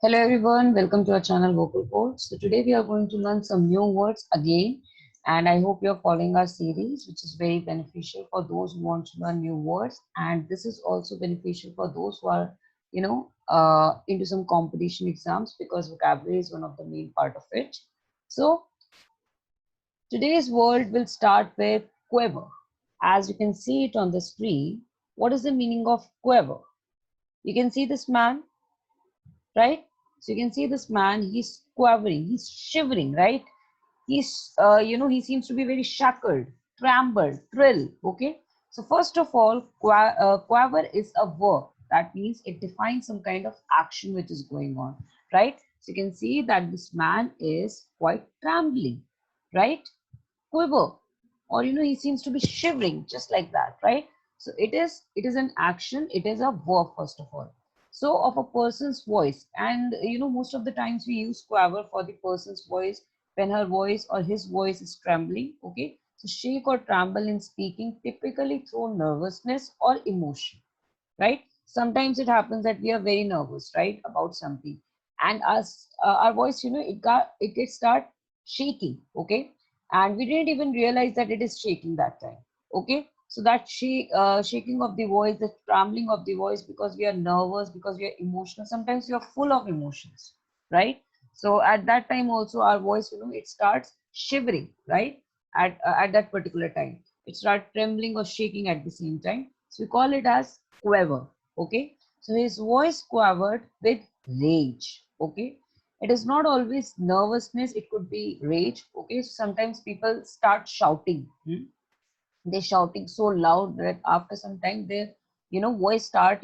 Hello everyone, welcome to our channel Vocal Codes. So today we are going to learn some new words again, and I hope you're following our series, which is very beneficial for those who want to learn new words, and this is also beneficial for those who are, into some competition exams because vocabulary is one of the main part of it. So today's word will start with quiver. As you can see it on the screen, what is the meaning of quiver? You can see this man, right? So you can see this man, he's quivering, he's shivering, right? He seems to be very shackled, trembled, thrill, okay? So first of all, quiver is a verb. That means it defines some kind of action which is going on, right? So you can see that this man is quite trembling, right? Quiver, or he seems to be shivering just like that, right? So it is an action, it is a verb first of all. So of a person's voice, and most of the times we use quiver for the person's voice when her voice or his voice is trembling, okay? So shake or tremble in speaking typically through nervousness or emotion, right? Sometimes it happens that we are very nervous, right, about something, and our voice, it gets start shaking, okay, and we didn't even realize that it is shaking that time, okay. So that shaking of the voice, the trembling of the voice, because we are nervous, because we are emotional, sometimes we are full of emotions, right? So at that time also our voice, it starts shivering, right? At that particular time it starts trembling or shaking at the same time, so we call it as quiver, okay. So his voice quivered with rage, okay. It is not always nervousness, it could be rage, okay. So sometimes people start shouting, they're shouting so loud that after some time their voice start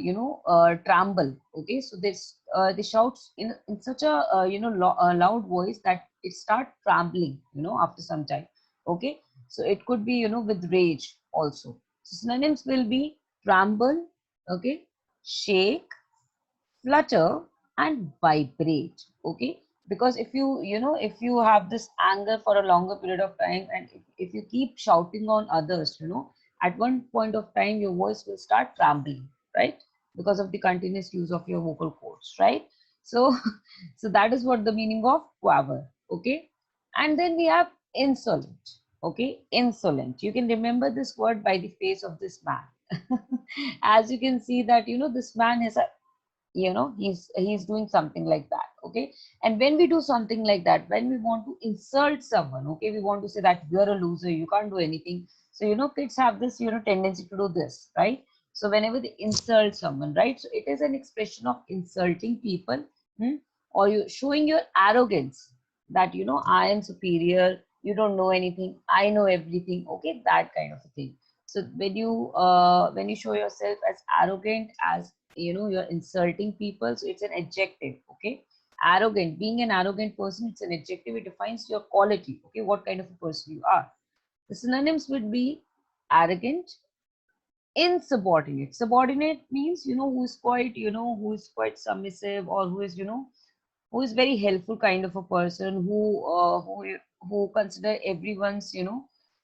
tremble, okay. So this they shout in such a a loud voice that it start trembling after some time, okay. So it could be with rage also. So synonyms will be tremble, okay, shake, flutter, and vibrate, okay. Because if if you have this anger for a longer period of time, and if you keep shouting on others, at one point of time your voice will start trembling, right? Because of the continuous use of your vocal cords, right? So so that is what the meaning of quaver, okay. And then we have insolent, okay. Insolent, you can remember this word by the face of this man. As you can see that this man is a, he's doing something like that, okay. And when we do something like that, when we want to insult someone, okay, we want to say that you're a loser, you can't do anything. So kids have this tendency to do this, right? So whenever they insult someone, right, so it is an expression of insulting people, hmm? Or you showing your arrogance, that I am superior, you don't know anything, I know everything, okay, that kind of a thing. So when you show yourself as arrogant, as you're insulting people, so it's an adjective, okay. Arrogant, being an arrogant person, it's an adjective, it defines your quality, okay, what kind of a person you are. The synonyms would be arrogant, insubordinate. Subordinate means who is quite submissive, or who is who is very helpful kind of a person, who consider everyone's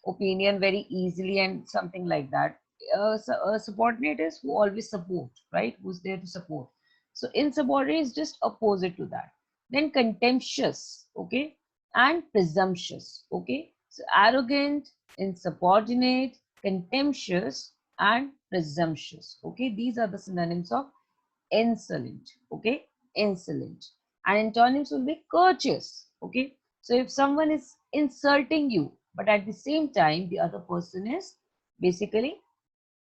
opinion very easily and something like that. A subordinate is who always support, right, who's there to support. So insubordinate is just opposite to that. Then contemptuous, okay, and presumptuous, okay. So arrogant, insubordinate, contemptuous, and presumptuous, okay. These are the synonyms of insolent, okay. Insolent. And antonyms will be courteous, okay. So if someone is insulting you, but at the same time the other person is basically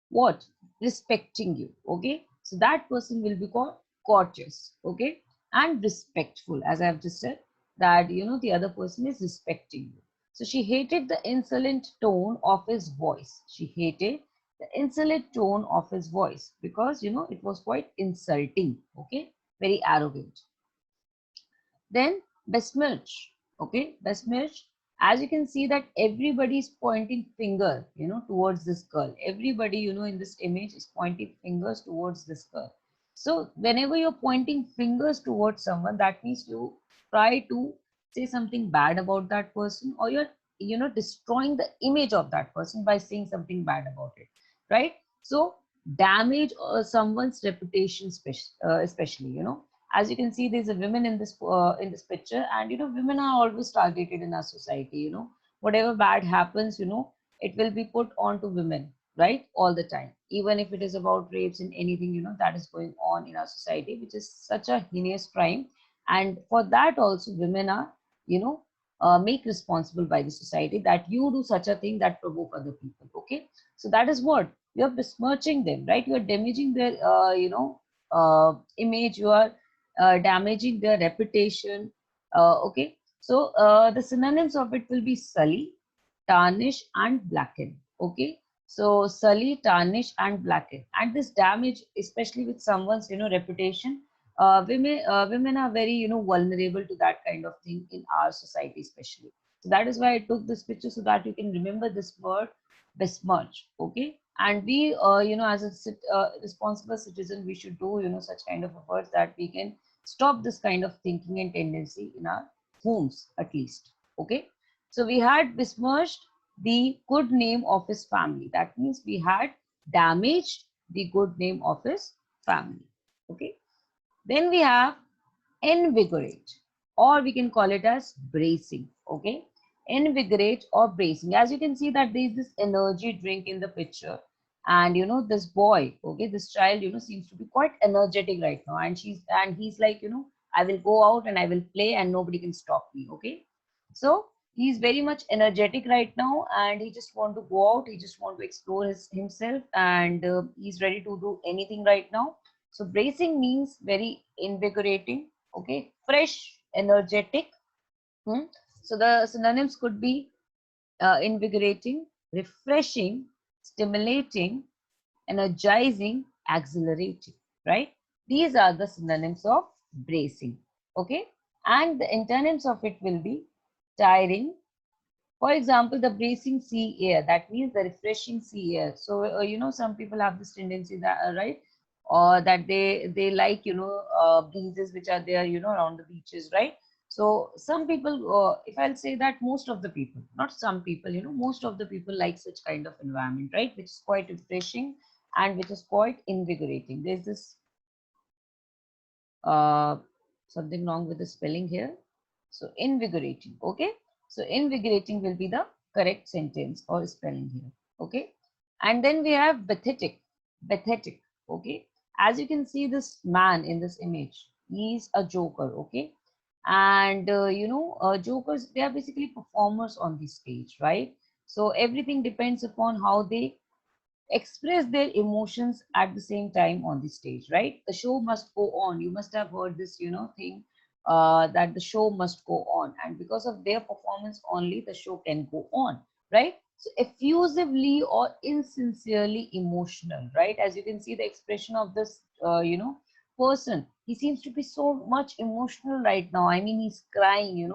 what, respecting you, okay, so that person will be called courteous, okay. And respectful, as I have just said, that the other person is respecting you. So she hated the insolent tone of his voice, she hated the insolent tone of his voice, because it was quite insulting, okay, very arrogant. Then besmirch, okay, besmirch. As you can see that everybody is pointing finger, towards this girl. Everybody, in this image is pointing fingers towards this girl. So whenever you're pointing fingers towards someone, that means you try to say something bad about that person, or you're, destroying the image of that person by saying something bad about it, right? So damage someone's reputation, especially, As you can see, there's a women in this picture, and women are always targeted in our society. Whatever bad happens, it will be put on to women, right, all the time. Even if it is about rapes and anything, that is going on in our society, which is such a heinous crime. And for that also, women are, you know make responsible by the society, that you do such a thing that provoke other people. Okay, so that is what you're besmirching them, right? You're damaging their image. You are damaging their reputation. Okay, so the synonyms of it will be sully, tarnish, and blacken. Okay, so sully, tarnish, and blacken. And this damage, especially with someone's reputation, women are very vulnerable to that kind of thing in our society, especially. So that is why I took this picture, so that you can remember this word, besmirch. Okay, and we as a responsible citizen, we should do such kind of efforts that we can stop this kind of thinking and tendency in our homes, at least. Okay, so we had besmirched the good name of his family. That means we had damaged the good name of his family. Okay, then we have invigorate, or we can call it as bracing. Okay, invigorate or bracing. As you can see that there is this energy drink in the picture, and this boy, okay, this child, seems to be quite energetic right now, and he's like, I will go out and I will play and nobody can stop me. Okay, so he's very much energetic right now, and he just want to go out, he just want to explore himself, and he's ready to do anything right now. So bracing means very invigorating, okay, fresh, energetic. Hmm? So the synonyms could be invigorating, refreshing, stimulating, energizing, exhilarating, right? These are the synonyms of bracing, okay? And the antonyms of it will be tiring. For example, the bracing sea air, that means the refreshing sea air. So, some people have this tendency that, right? Or that they like, breezes which are there, around the beaches, right? So some people, if I'll say that most of the people, not some people, most of the people like such kind of environment, right? Which is quite refreshing and which is quite invigorating. There's this uh, something wrong with the spelling here. So invigorating, okay? So invigorating will be the correct sentence or spelling here, okay? And then we have pathetic, pathetic, okay? As you can see this man in this image, he's a joker, okay? And jokers, they are basically performers on the stage, right? So everything depends upon how they express their emotions at the same time on the stage, right? The show must go on. You must have heard this, thing, that the show must go on, and because of their performance only, the show can go on, right? So effusively or insincerely emotional, right? As you can see the expression of this, person. He seems to be so much emotional right now. I mean, he's crying,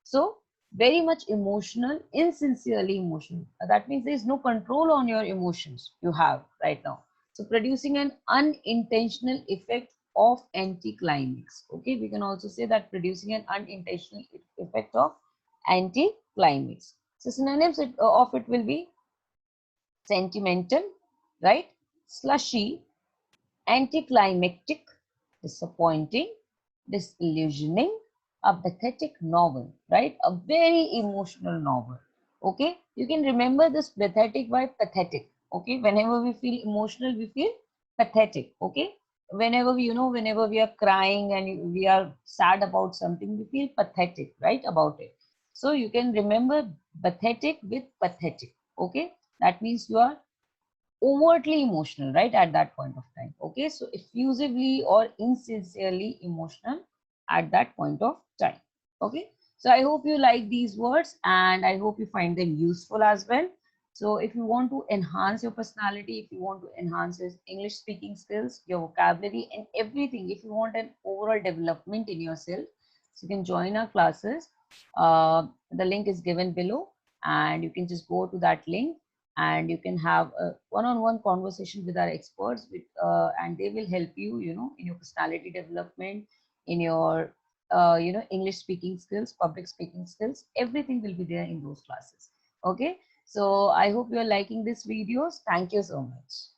So very much emotional, insincerely emotional. That means there is no control on your emotions you have right now. So producing an unintentional effect of anticlimax. Okay, we can also say that producing an unintentional effect of anticlimax. So synonyms of it will be sentimental, right? Slushy, anticlimactic, disappointing, disillusioning, a pathetic novel, right? A very emotional novel. Okay, you can remember this pathetic by pathetic. Okay, whenever we feel emotional, we feel pathetic. Okay, whenever we, whenever we are crying and we are sad about something, we feel pathetic, right? About it. So you can remember pathetic with pathetic. Okay, that means you are overtly emotional, right, at that point of time. Okay, so effusively or insincerely emotional at that point of time. Okay, so I hope you like these words and I hope you find them useful as well. So if you want to enhance your personality, if you want to enhance your English speaking skills, your vocabulary and everything, if you want an overall development in yourself, so you can join our classes. The link is given below and you can just go to that link and you can have a one-on-one conversation with our experts and they will help you, in your personality development, in your English speaking skills, public speaking skills. Everything will be there in those classes. Okay, so I hope you are liking these videos. Thank you so much.